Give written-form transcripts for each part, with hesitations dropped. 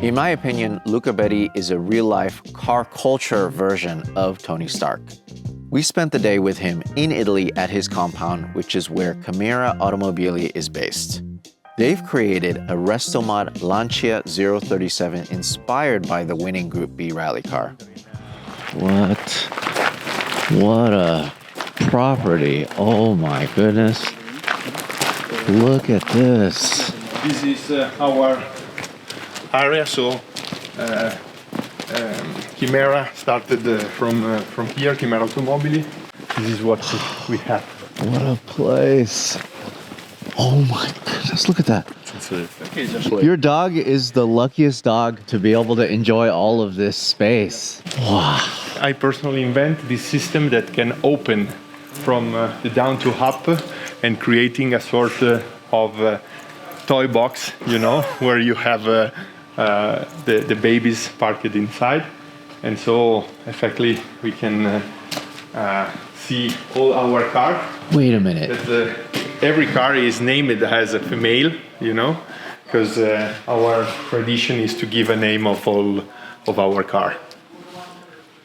In my opinion, Luca Betti is a real-life car culture version of Tony Stark. We spent the day with him in Italy at his compound, which is where Kimera Automobili is based. They've created a Restomod Lancia 037 inspired by the winning Group B rally car. What a property. Oh my goodness. Look at this. This is our area, so Kimera started from here, Kimera Automobili. This is what we have. What a place. Oh my goodness, look at that. Okay, just wait. Your dog is the luckiest dog to be able to enjoy all of this space. Wow. I personally invent this system that can open from the down to up and creating a sort of toy box, you know, where you have the babies parked inside. And so, effectively, we can see all our cars. Wait a minute. That, every car is named as a female, you know, because our tradition is to give a name of all of our car.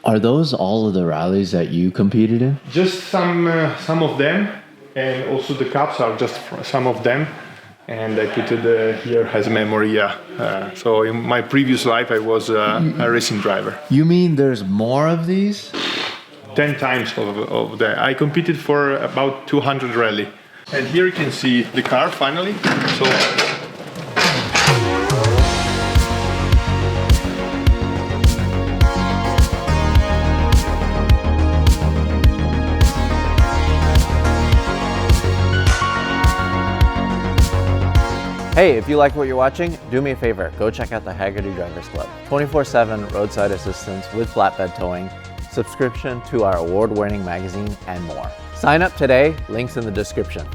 Are those all of the rallies that you competed in? Just some of them, and also the cups are just some of them. And I put it here as a memory. So in my previous life, I was a racing driver. You mean there's more of these? 10 times of that. I competed for about 200 rally. And here you can see the car finally. So Hey, if you like what you're watching, do me a favor, go check out the Hagerty Drivers Club. 24/7 roadside assistance with flatbed towing, subscription to our award-winning magazine, and more. Sign up today, links in the description.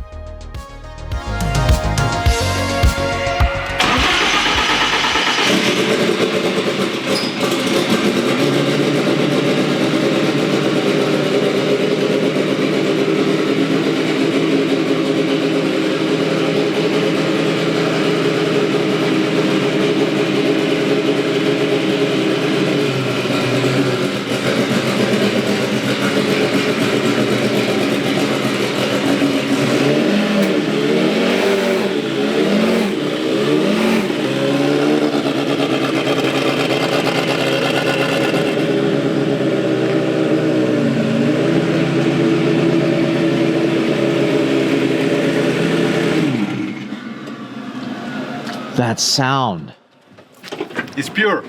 That sound. it's pure.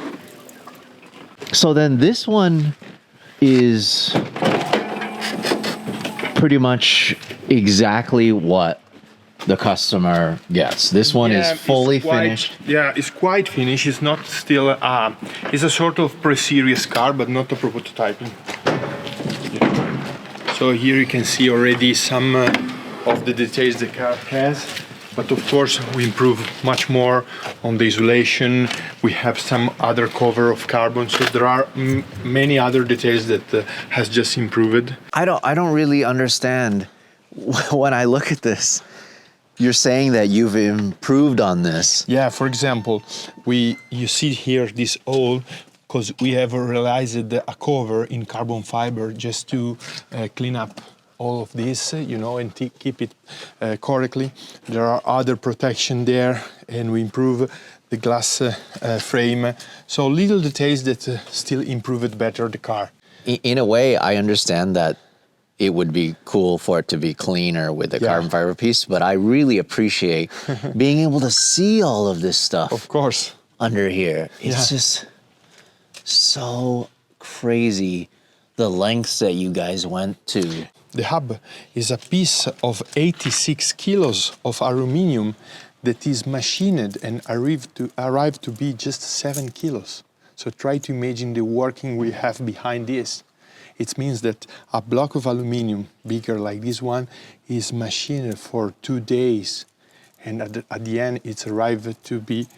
So then this one is pretty much exactly what the customer gets. This one is fully finished. Yeah, it's quite finished. It's not still, it's a sort of pre-series car, but not a prototyping. So here you can see already some of the details the car has. But of course, we improve much more on the insulation. We have some other cover of carbon, so there are many other details that has just improved. I don't really understand when I look at this. You're saying that you've improved on this. Yeah, for example, you see here this hole because we have realized a cover in carbon fiber just to clean up all of this, you know, and keep it correctly. There are other protection there, and we improve the glass frame. So little details that still improved better the car. In a way, I understand that it would be cool for it to be cleaner with the carbon fiber piece, but I really appreciate being able to see all of this stuff. Of course. Under here. It's just so crazy the lengths that you guys went to. The hub is a piece of 86 kilos of aluminum that is machined and arrived to be just 7 kilos. So try to imagine the working we have behind this. It means that a block of aluminum, bigger like this one, is machined for 2 days. And at the end, it's arrived to be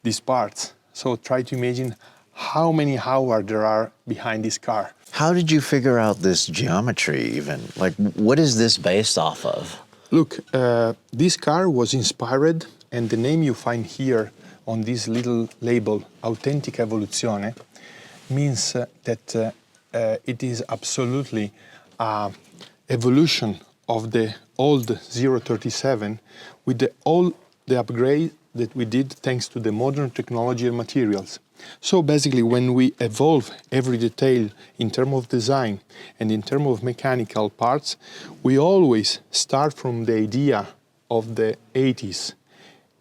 these parts. So try to imagine how many hours there are behind this car. How did you figure out this geometry even? Like, what is this based off of? Look, this car was inspired, and the name you find here on this little label, Authentica Evoluzione, means that it is absolutely evolution of the old 037 with all the upgrade that we did thanks to the modern technology and materials. So basically, when we evolve every detail in terms of design and in terms of mechanical parts, we always start from the idea of the 80s,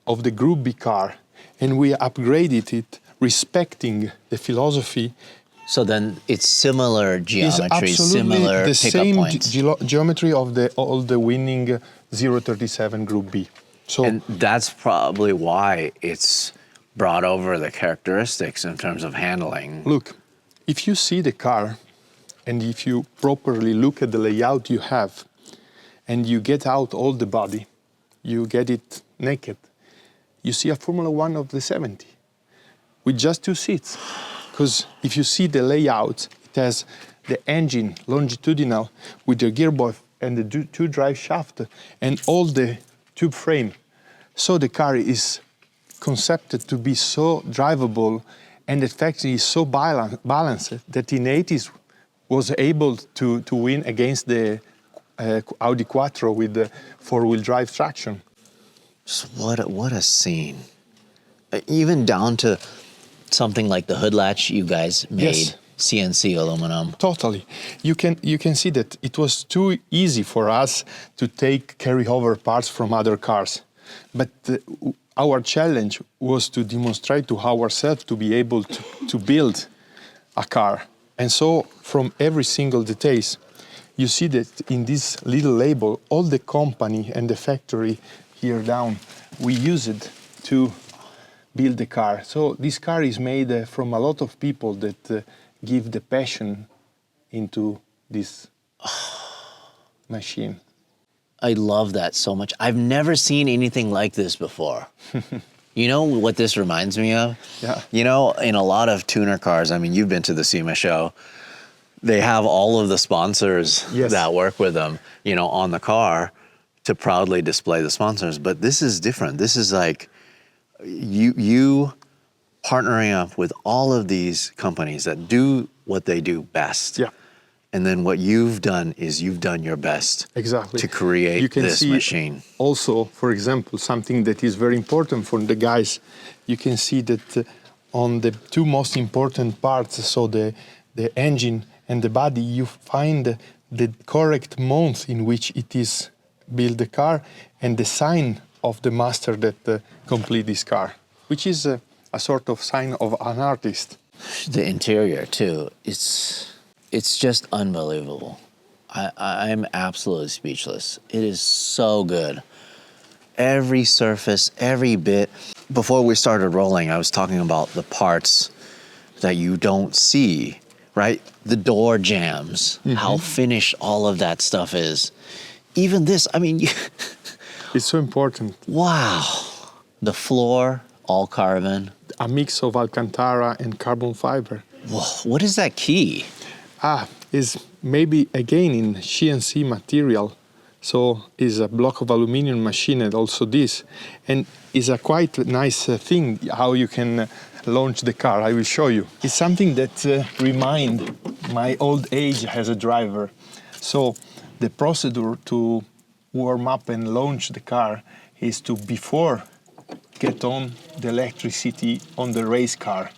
of the Group B car, and we upgraded it respecting the philosophy. So then it's similar geometry, It's similar the pickup same points. geometry of all the winning 037 Group B. So And that's probably why it's brought over the characteristics in terms of handling. look, if you see the car and if you properly look at the layout you have and you get out all the body, you get it naked, you see a Formula One of the 70 with just 2 seats. Because if you see the layout, it has the engine longitudinal with the gearbox and the 2 drive shaft and all the tube frame. So the car is conceived to be so drivable, and the factory is so balanced that in the 80s was able to win against the Audi Quattro with the 4-wheel drive traction. Just what a scene. Even down to something like the hood latch you guys made, Yes. CNC aluminum. Totally. You can see that it was too easy for us to carry over parts from other cars. But our challenge was to demonstrate to ourselves to be able to build a car. And so from every single details, you see that in this little label, all the company and the factory here down, we use it to build the car. So this car is made from a lot of people that give the passion into this machine. I love that so much. I've never seen anything like this before. You know what this reminds me of? Yeah. You know, in a lot of tuner cars, I mean, you've been to the SEMA show, they have all of the sponsors Yes. that work with them, you know, on the car to proudly display the sponsors. But this is different. This is like you partnering up with all of these companies that do what they do best. Yeah. And then what you've done is you've done your best Exactly. to create You can this see machine. Also, for example, something that is very important for the guys, you can see that on the 2 most important parts, so the engine and the body, you find the correct month in which it is built the car and the sign of the master that complete this car, which is a sort of sign of an artist. The interior too, it's just unbelievable. I'm absolutely speechless. It is so good. Every surface, every bit. Before we started rolling, I was talking about the parts that you don't see, right? The door jams, how finished all of that stuff is. Even this, I mean, It's so important. wow. The floor, all carbon. A mix of Alcantara and carbon fiber. Whoa, what is that key? Is maybe again in CNC material. So is a block of aluminum machined, also this. And is a quite nice thing how you can launch the car. I will show you. It's something that remind my old age as a driver. So the procedure to warm up and launch the car is to before get on the electricity on the race car.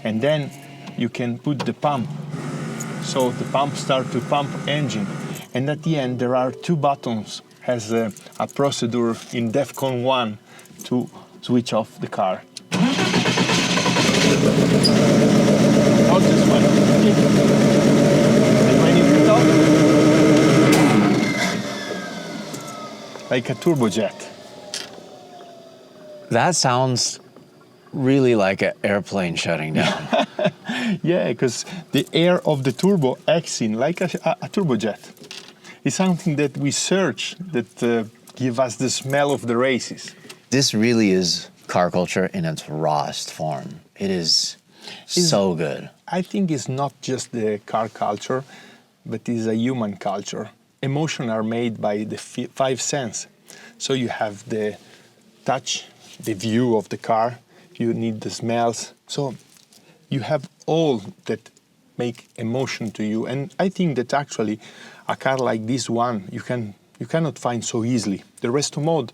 And then you can put the pump. So the pump start to pump engine. And at the end, there are 2 buttons, has a procedure in DEFCON 1 to switch off the car. Not this one. like a turbojet. That sounds really like an airplane shutting down. Yeah, because the air of the turbo acts in like a turbojet. It's something that we search that give us the smell of the races. This really is car culture in its rawest form. It is so good. I think it's not just the car culture, but it's a human culture. Emotions are made by the five senses. So you have the touch, the view of the car, you need the smells. So you have all that make emotion to you. And I think that actually a car like this one, you cannot find so easily. The resto mode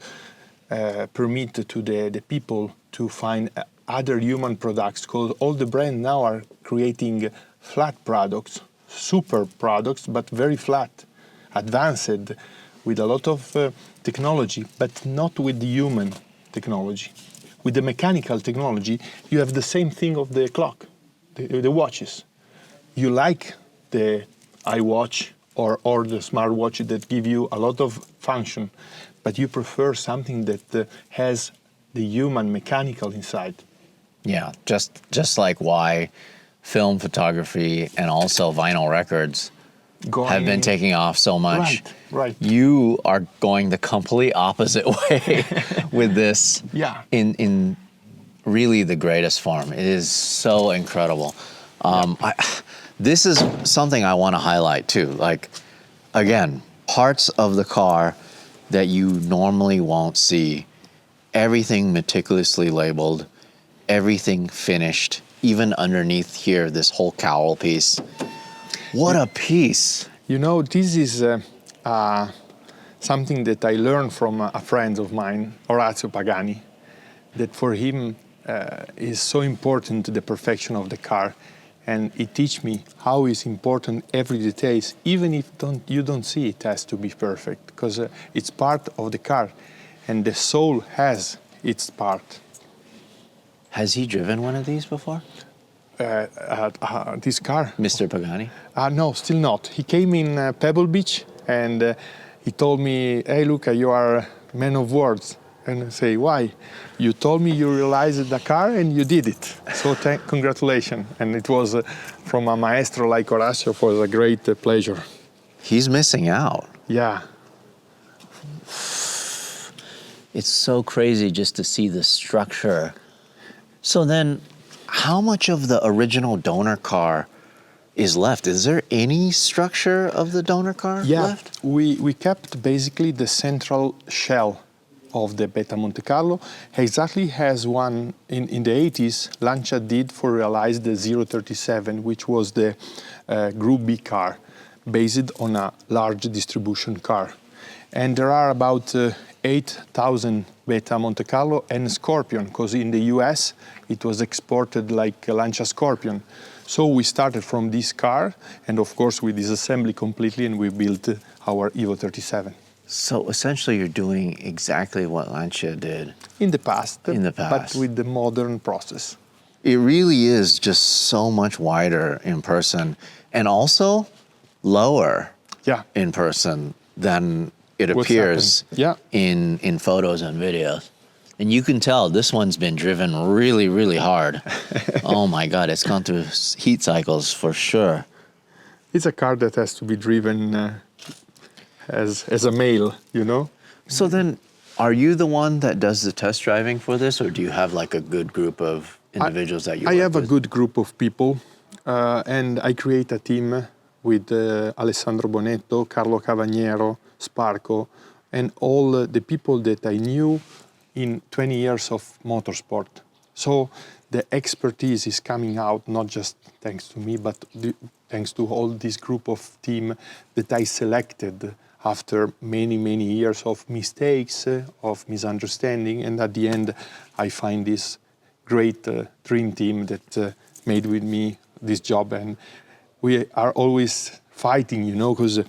permit to the people to find other human products, because all the brands now are creating flat products, super products, but very flat, advanced, with a lot of technology, but not with the human technology. With the mechanical technology, you have the same thing of the clock, the watches. You like the iWatch or the smartwatch that give you a lot of function, but you prefer something that has the human mechanical inside. Yeah, just like why film photography and also vinyl records have been taking off so much. Right. You are going the complete opposite way with this. Yeah. In really the greatest form. It is so incredible. This is something I want to highlight too. Like, again, parts of the car that you normally won't see. Everything meticulously labeled, everything finished, even underneath here, this whole cowl piece. What a piece. You know, this is something that I learned from a friend of mine, Orazio Pagani, that for him is so important the perfection of the car. And it teach me how is important every details, even if you don't see it has to be perfect, because it's part of the car, and the soul has its part. Has he driven one of these before? This car? Mr. Pagani? No, still not. He came in Pebble Beach and he told me, "Hey, Luca, you are a man of words." And I say, "Why?" "You told me you realized the car and you did it. So congratulations." And it was from a maestro like Orazio, was a great pleasure. He's missing out. Yeah. It's so crazy just to see the structure. So then, how much of the original donor car is left? Is there any structure of the donor car left? We kept basically the central shell of the Beta Monte Carlo, exactly as one in the 80s Lancia did for realize the 037, which was the Group B car, based on a large distribution car. And there are about 8,000 Beta Monte Carlo and Scorpion, because in the US it was exported like a Lancia Scorpion. So we started from this car, and of course we disassembly completely, and we built our Evo 37. So essentially you're doing exactly what Lancia did. In the past. But with the modern process. It really is just so much wider in person, and also lower in person than it appears in photos and videos. And you can tell this one's been driven really, really hard. Oh my God, it's gone through heat cycles for sure. It's a car that has to be driven as a male, you know? So then, are you the one that does the test driving for this, or do you have like a good group of individuals that you work with? I have a good group of people, and I create a team with Alessandro Bonetto, Carlo Cavagnero, Sparco, and all the people that I knew in 20 years of motorsport. So the expertise is coming out, not just thanks to me, but thanks to all this group of team that I selected after many, many years of mistakes, of misunderstanding. And at the end, I find this great dream team that made with me this job. And we are always fighting, you know, because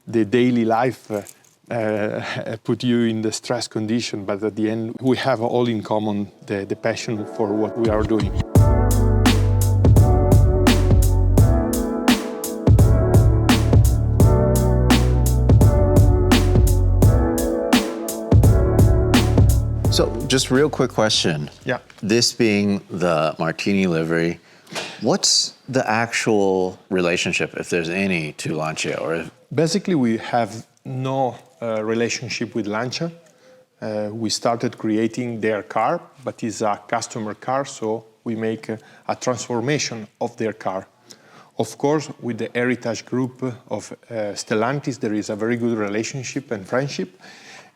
the daily life put you in the stress condition, but at the end we have all in common the passion for what we are doing. So just real quick question. Yeah. This being the Martini livery, what's the actual relationship, if there's any, to Lancia? Basically, we have no relationship with Lancia. We started creating their car, but it's a customer car, so we make a transformation of their car. Of course, with the heritage group of Stellantis, there is a very good relationship and friendship.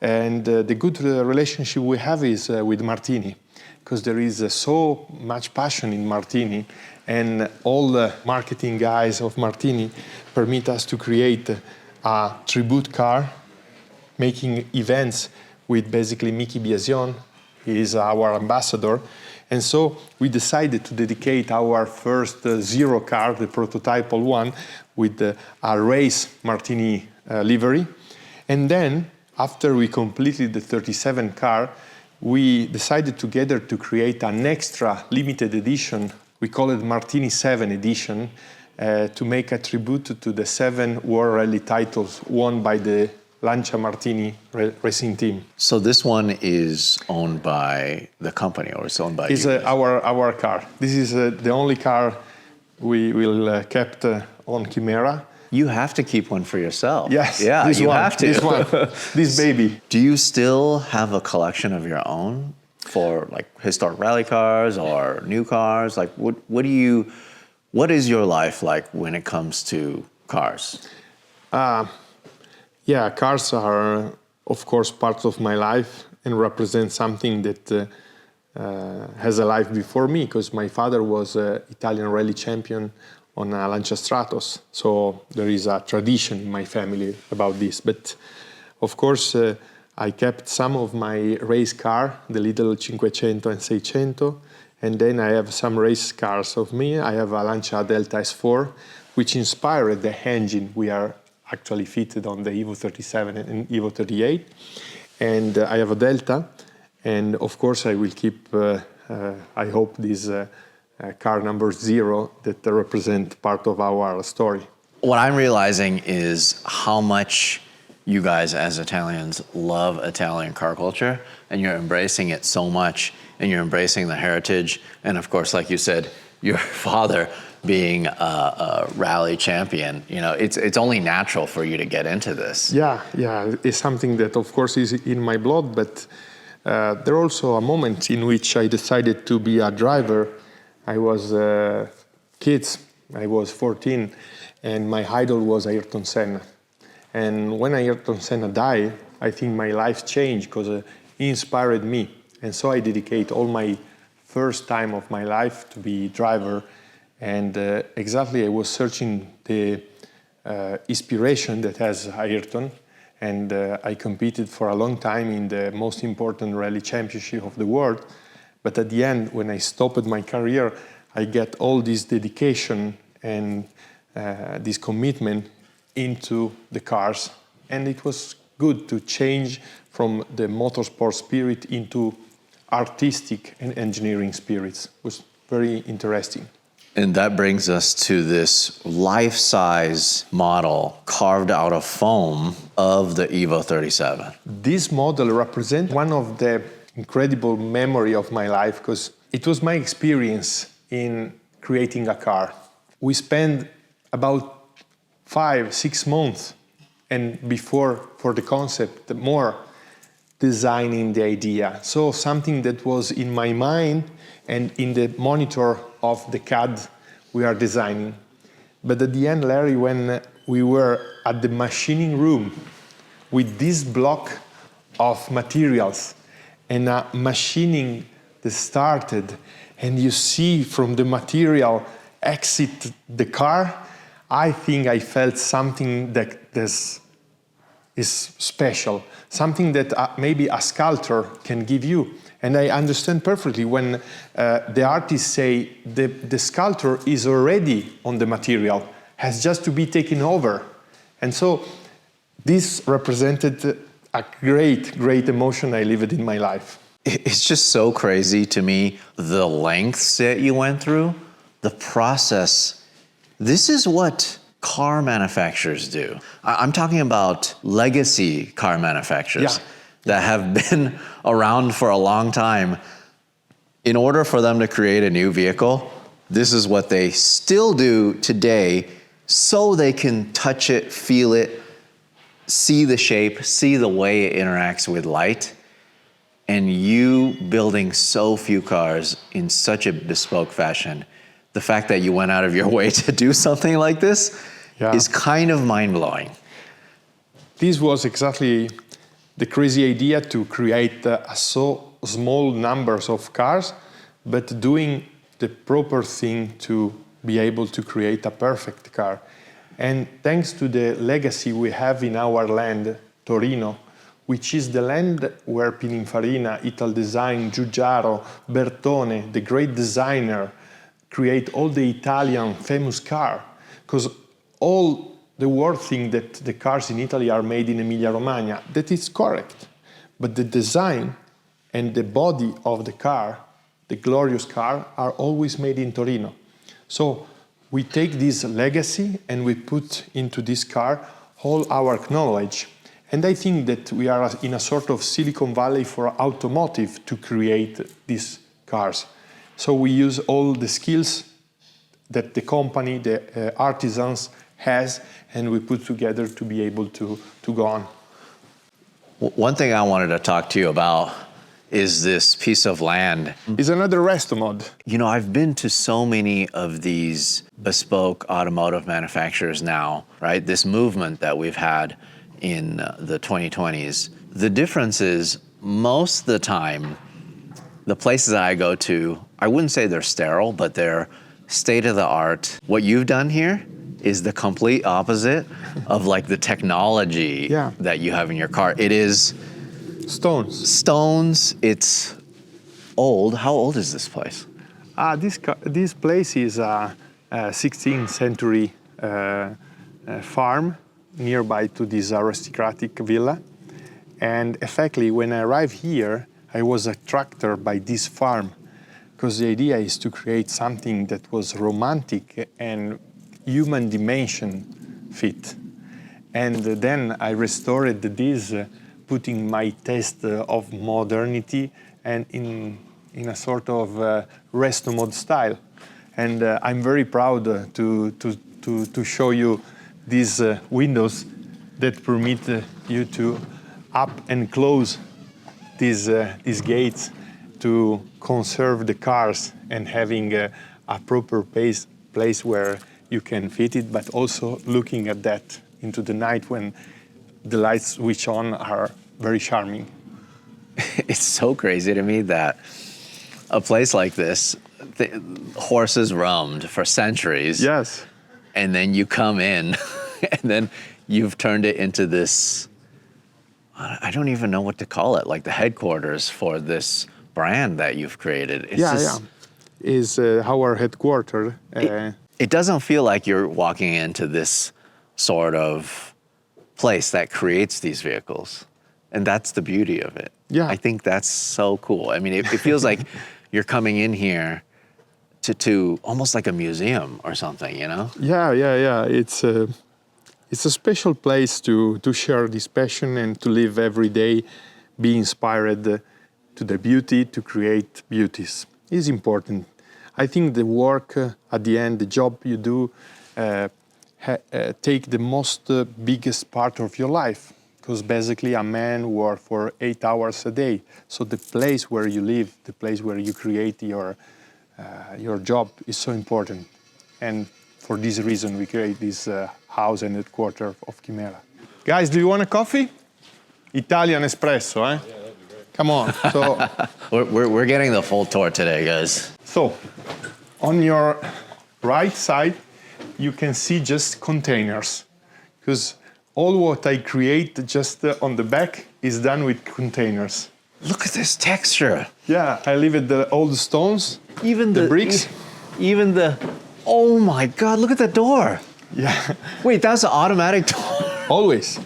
And the good relationship we have is with Martini, because there is so much passion in Martini, and all the marketing guys of Martini permit us to create a tribute car, making events with basically Mickey Biasion. He is our ambassador. And so we decided to dedicate our first zero car, the prototypal one, with a race Martini livery. And then, after we completed the 37 car, we decided together to create an extra limited edition. We call it Martini 7 edition, to make a tribute to the 7 World Rally titles won by the Lancia Martini racing team. So this one is owned by the company, or it's owned by It's our car. This is the only car we will kept on Kimera. You have to keep one for yourself. Yes, yeah, this you one, have to. This one, this baby. Do you still have a collection of your own for like historic rally cars or new cars? Like, what is your life like when it comes to cars? Yeah, cars are, of course, part of my life and represent something that has a life before me, because my father was an Italian rally champion on a Lancia Stratos. So there is a tradition in my family about this. But of course, I kept some of my race car, the little 500 and 600, and then I have some race cars of me. I have a Lancia Delta S4, which inspired the engine we are actually fitted on the Evo 37 and Evo 38. And I have a Delta, and of course I will keep, I hope, this car number 0 that represent part of our story. What I'm realizing is how much you guys as Italians love Italian car culture, and you're embracing it so much, and you're embracing the heritage. And of course, like you said, your father being a rally champion, you know, it's only natural for you to get into this. Yeah, it's something that of course is in my blood, but there also a moment in which I decided to be a driver. I was kids, I was 14, and my idol was Ayrton Senna. And when Ayrton Senna died, I think my life changed because he inspired me. And so I dedicate all my first time of my life to be driver. And exactly, I was searching the inspiration that has Ayrton. And I competed for a long time in the most important rally championship of the world. But at the end, when I stopped my career, I get all this dedication and this commitment into the cars. And it was good to change from the motorsport spirit into artistic and engineering spirits. It was very interesting. And that brings us to this life-size model carved out of foam of the Evo 37. This model represents one of the incredible memory of my life, because it was my experience in creating a car. We spent about 5-6 months, and before for the concept, more designing the idea. So something that was in my mind and in the monitor of the CAD we are designing. But at the end, Larry, when we were at the machining room with this block of materials and a machining that started, and you see from the material exit the car, I think I felt something that is special, something that maybe a sculptor can give you. And I understand perfectly when the artists say the sculptor is already on the material, has just to be taken over. And so this represented a great, great emotion I lived in my life. It's just so crazy to me, the lengths that you went through, the process. This is what car manufacturers do. I'm talking about legacy car manufacturers. Yeah. that have been around for a long time, in order for them to create a new vehicle, this is what they still do today so they can touch it, feel it, see the shape, see the way it interacts with light. And you building so few cars in such a bespoke fashion, the fact that you went out of your way to do something like this is kind of mind-blowing. This was exactly the crazy idea, to create so small numbers of cars, but doing the proper thing to be able to create a perfect car. And thanks to the legacy we have in our land, Torino, which is the land where Pininfarina, Italdesign, Giugiaro, Bertone, the great designer, create all the Italian famous car. Because all the world think that the cars in Italy are made in Emilia-Romagna. That is correct. But the design and the body of the car, the glorious car, are always made in Torino. So we take this legacy and we put into this car all our knowledge. And I think that we are in a sort of Silicon Valley for automotive to create these cars. So we use all the skills that the company, the artisans has, and we put together to be able to go on. One thing I wanted to talk to you about is this piece of land. It's another resto mod. You know, I've been to so many of these bespoke automotive manufacturers now, right? This movement that we've had in the 2020s. The difference is, most of the time, the places I go to, I wouldn't say they're sterile, but they're state-of-the-art. What you've done here is the complete opposite of like the technology that you have in your car. It is stones. It's old. How old is this place? This place is a 16th century farm nearby to this aristocratic villa. And effectively, when I arrived here, I was attracted by this farm, because the idea is to create something that was romantic and human dimension fit. And then I restored this, putting my taste of modernity and in a sort of resto mod style. And I'm very proud to show you these windows that permit you to up and close these gates to conserve the cars and having a proper place where you can fit it, but also looking at that into the night when the lights switch on are very charming. It's so crazy to me that a place like this, horses roamed for centuries. Yes. And then you come in and then you've turned it into this, I don't even know what to call it, like the headquarters for this brand that you've created. It's is our headquarters. It doesn't feel like you're walking into this sort of place that creates these vehicles. And that's the beauty of it. Yeah. I think that's so cool. I mean, it feels like you're coming in here to almost like a museum or something, you know? Yeah. It's a special place to share this passion and to live every day, be inspired to the beauty, to create beauties. It's important. I think the work at the end, the job you do, take the most biggest part of your life, because basically a man works for 8 hours a day. So the place where you live, the place where you create your job is so important. And for this reason, we create this house and headquarters of Kimera. Guys, do you want a coffee? Italian espresso, eh? Yeah, that'd be great. Come on. So we're getting the full tour today, guys. So on your right side, you can see just containers, because all what I create just on the back is done with containers. Look at this texture. Yeah, I leave it all the stones, even the bricks. Even the, oh my God, look at the door. Yeah. Wait, that's an automatic door? Always.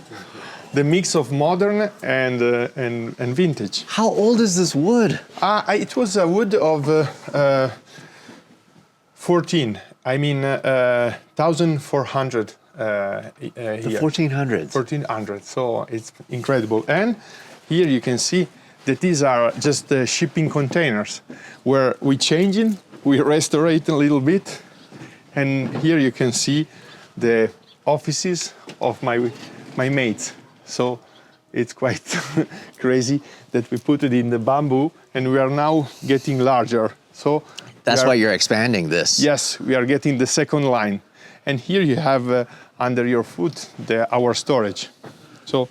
The mix of modern and vintage. How old is this wood? It was a wood of 1400 the 1400s. 1400, so it's incredible. And here you can see that these are just shipping containers where we change it, we restore it a little bit, and here you can see the offices of my mates. So it's quite crazy that we put it in the bamboo, and we are now getting larger. So that's why you're expanding this. Yes, we are getting the second line. And here you have under your foot our storage. So,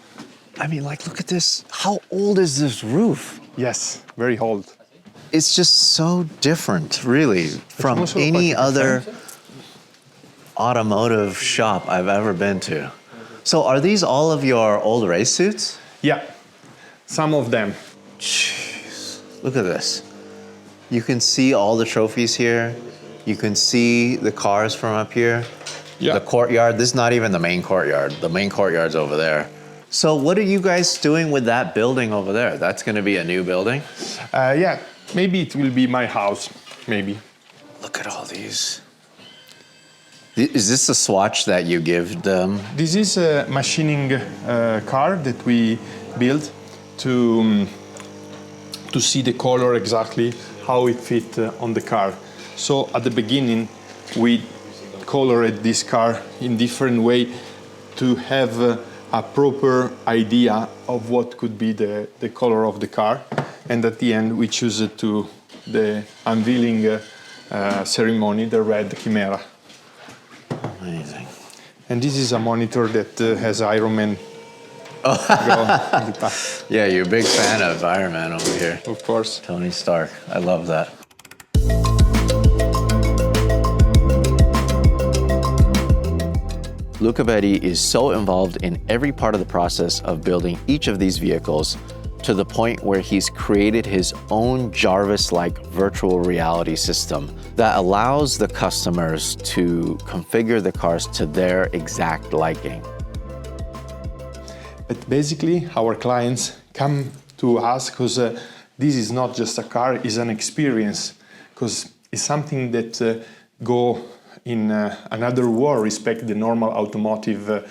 I mean, like, look at this. How old is this roof? yes, very old. It's just so different, really, from any other automotive shop I've ever been to. So are these all of your old race suits? Yeah, some of them. Jeez, look at this. You can see all the trophies here. You can see the cars from up here. Yeah. The courtyard, this is not even the main courtyard. The main courtyard's over there. So what are you guys doing with that building over there? That's gonna be a new building? Yeah, maybe it will be my house, maybe. Look at all these. Is this a swatch that you give them? This is a machining car that we built to see the color exactly, how it fit on the car. So at the beginning, we colored this car in different way to have a proper idea of what could be the color of the car. And at the end, we choose it to the unveiling ceremony, the red Kimera. Amazing. And this is a monitor that has Iron Man. Go in the past. Yeah, you're a big fan of Iron Man over here. Of course. Tony Stark, I love that. Luca Betti is so involved in every part of the process of building each of these vehicles to the point where he's created his own Jarvis-like virtual reality system that allows the customers to configure the cars to their exact liking. But basically, our clients come to us because this is not just a car, it's an experience, because it's something that go in another world, respect the normal automotive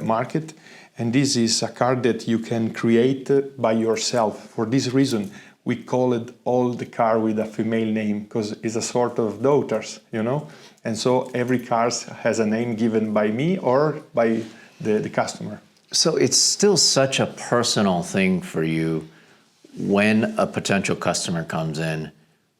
market. And this is a car that you can create by yourself. For this reason, we call it all the car with a female name, because it's a sort of daughters, you know? And so every car has a name given by me or by the customer. So it's still such a personal thing for you when a potential customer comes in,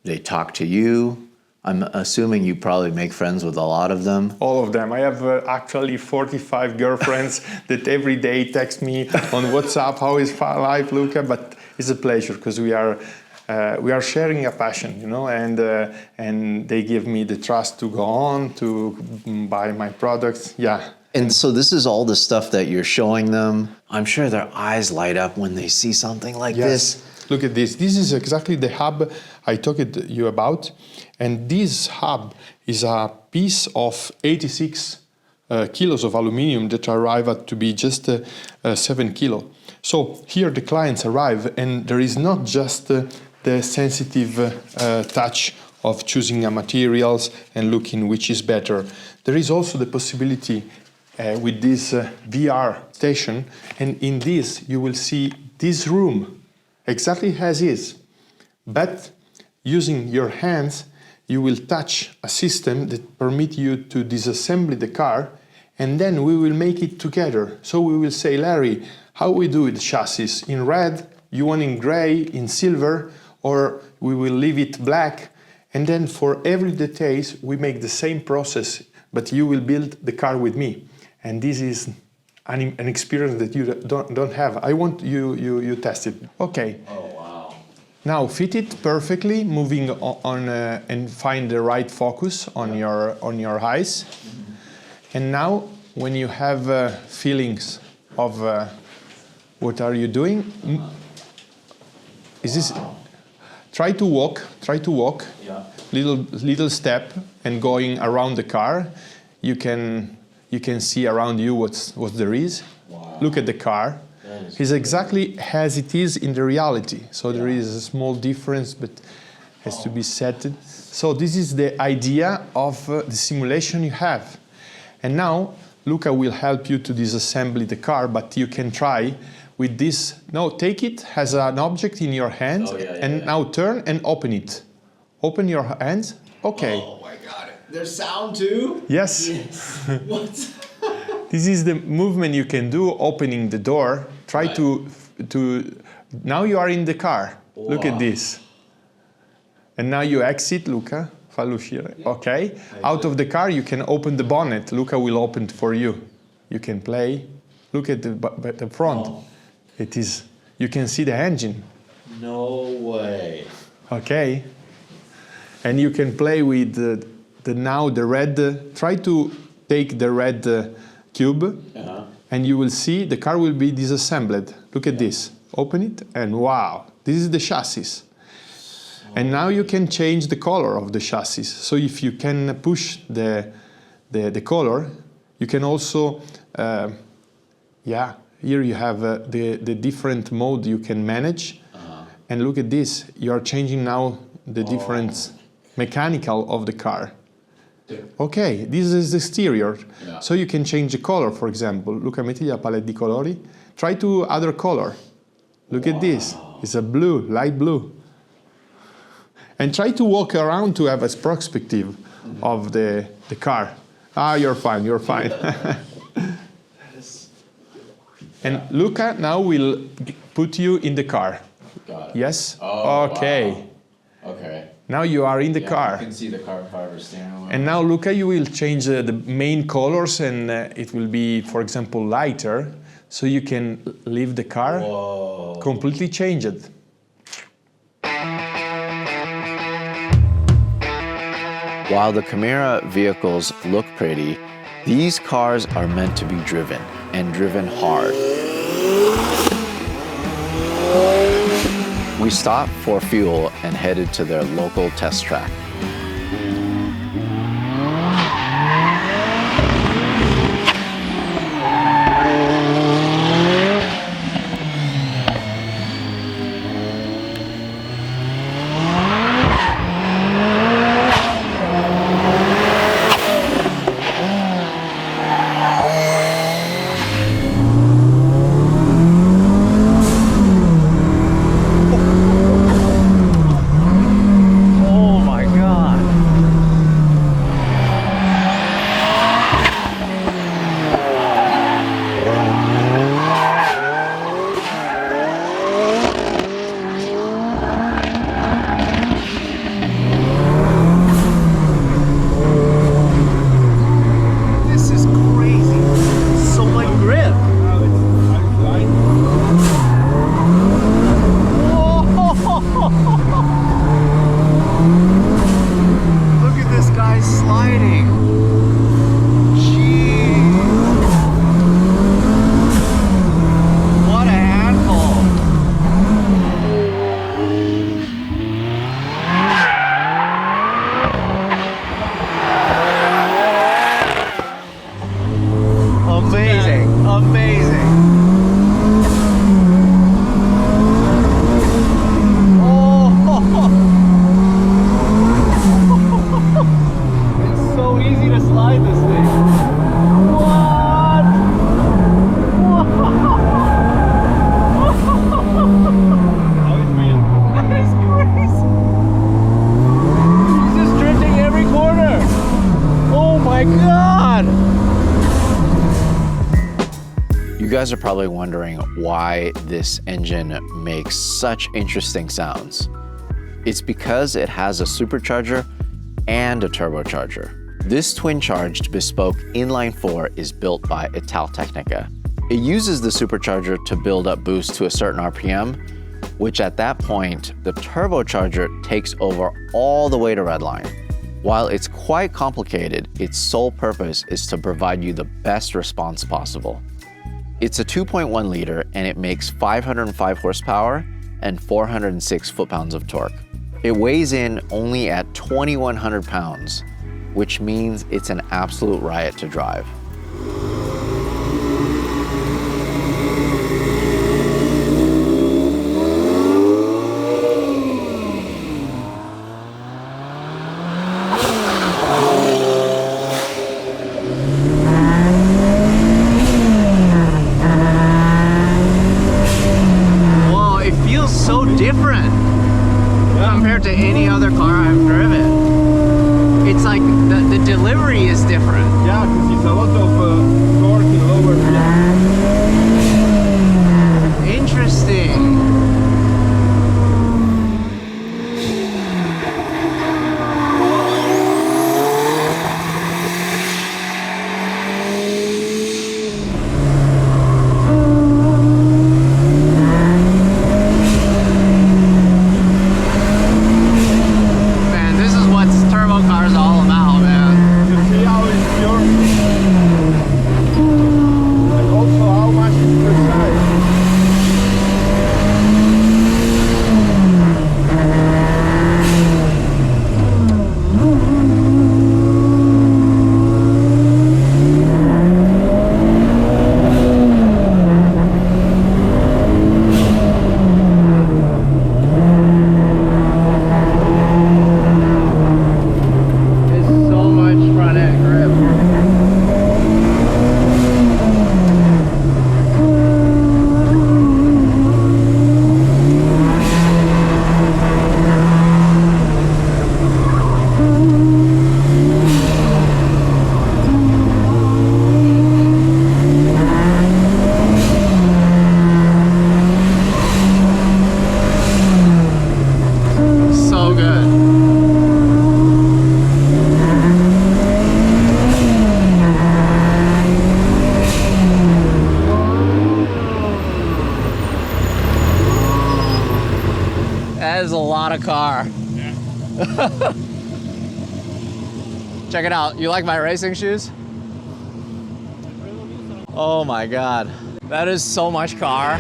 they talk to you. I'm assuming you probably make friends with a lot of them. All of them. I have actually 45 girlfriends that every day text me on WhatsApp, how is life, Luca? But it's a pleasure because we are sharing a passion, you know, and they give me the trust to go on, to buy my products, yeah. And so this is all the stuff that you're showing them. I'm sure their eyes light up when they see something like this. Look at this. This is exactly the hub I talked to you about. And this hub is a piece of 86 kilos of aluminum that arrive at to be just 7 kilo. So here the clients arrive and there is not just the sensitive touch of choosing a materials and looking which is better. There is also the possibility with this VR station, and in this you will see this room exactly as is, but using your hands you will touch a system that permits you to disassemble the car, and then we will make it together. So we will say, Larry, how we do the chassis? In red, you want in gray, in silver, or we will leave it black, and then for every details we make the same process, but you will build the car with me. And this is an experience that you don't have. I want you test it. Okay. Oh, wow. Now fit it perfectly, moving on and find the right focus on your eyes. Mm-hmm. And now, when you have feelings of what are you doing, is this? Try to walk. Yeah. Little step and going around the car. You can see around you what there is. Wow. Look at the car. It's exactly as it is in the reality. So there is a small difference, but has to be set. So this is the idea of the simulation you have. And now Luca will help you to disassemble the car, but you can try with this. No, take it as an object in your hand, now turn and open it. Open your hands. Okay. Oh my God. There's sound too? Yes. What? This is the movement you can do opening the door. Try to now you are in the car. Wow. Look at this. And now you exit, Luca. Fallo uscire. Okay. Out of the car, you can open the bonnet. Luca will open it for you. You can play. Look at the front. Oh. It is. You can see the engine. No way. Okay. And you can play with the red. Try to take the red cube, and you will see the car will be disassembled. Look at this. Open it, and wow, this is the chassis. And now you can change the color of the chassis. So if you can push the color, you can also, here you have the different mode you can manage. And look at this, you are changing now the different mechanical of the car. Okay, this is the exterior. Yeah. So you can change the color, for example. Luca, metti la palette di colori. Try to other color. Look at this, it's a blue, light blue. And try to walk around to have a perspective of the car. Ah, you're fine, you're fine. And Luca now will put you in the car. Got it. Yes? Oh, okay. Wow. Okay. Now you are in the car. You can see the carbon fiber steering wheel. And now, Luca, you will change the main colors, and it will be, for example, lighter. So you can leave the car completely changed. While the Kimera vehicles look pretty, these cars are meant to be driven, and driven hard. We stopped for fuel and headed to their local test track. You guys are probably wondering why this engine makes such interesting sounds. It's because it has a supercharger and a turbocharger. This twin-charged bespoke inline 4 is built by Italtecnica. It uses the supercharger to build up boost to a certain RPM, which at that point, the turbocharger takes over all the way to redline. While it's quite complicated, its sole purpose is to provide you the best response possible. It's a 2.1 liter and it makes 505 horsepower and 406 foot-pounds of torque. It weighs in only at 2,100 pounds, which means it's an absolute riot to drive. any other car I've driven. It's like the delivery is different. Yeah, because it's a lot of torque in lower gear. Interesting. That is a lot of car. Yeah. Check it out. You like my racing shoes? Oh my God. That is so much car.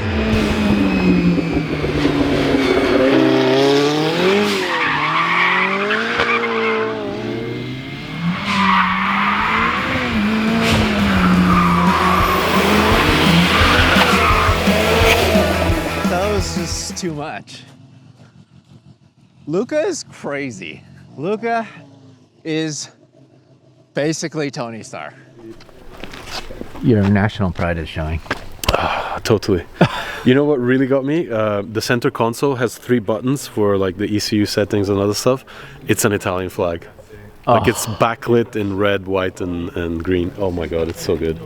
That was just too much. Luca is crazy. Luca is basically Tony Stark. Your national pride is showing. Totally. You know what really got me? The center console has 3 buttons for like the ECU settings and other stuff. It's an Italian flag. Like it's backlit in red, white, and green. Oh my God, it's so good.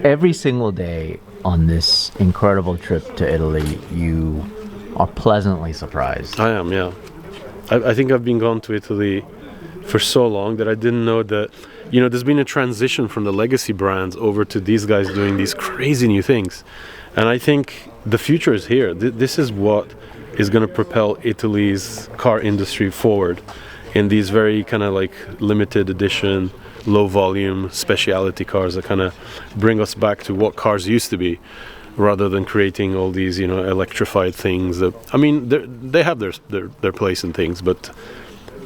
Every single day on this incredible trip to Italy, you are pleasantly surprised. I am, yeah. I think I've been gone to Italy for so long that I didn't know that, you know, there's been a transition from the legacy brands over to these guys doing these crazy new things. And I think the future is here. This is what is going to propel Italy's car industry forward in these very kind of like limited edition, low volume specialty cars that kind of bring us back to what cars used to be, rather than creating all these, you know, electrified things that, I mean, they have their place in things, but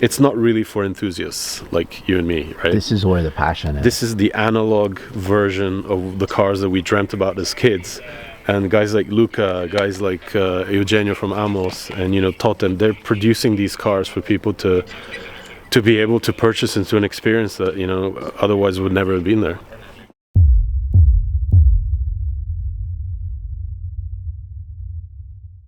it's not really for enthusiasts like you and me, right? This is where the passion is. This is the analog version of the cars that we dreamt about as kids. And guys like Luca, guys like Eugenio from Amos, and, you know, Totem, they're producing these cars for people to be able to purchase into an experience that, you know, otherwise would never have been there.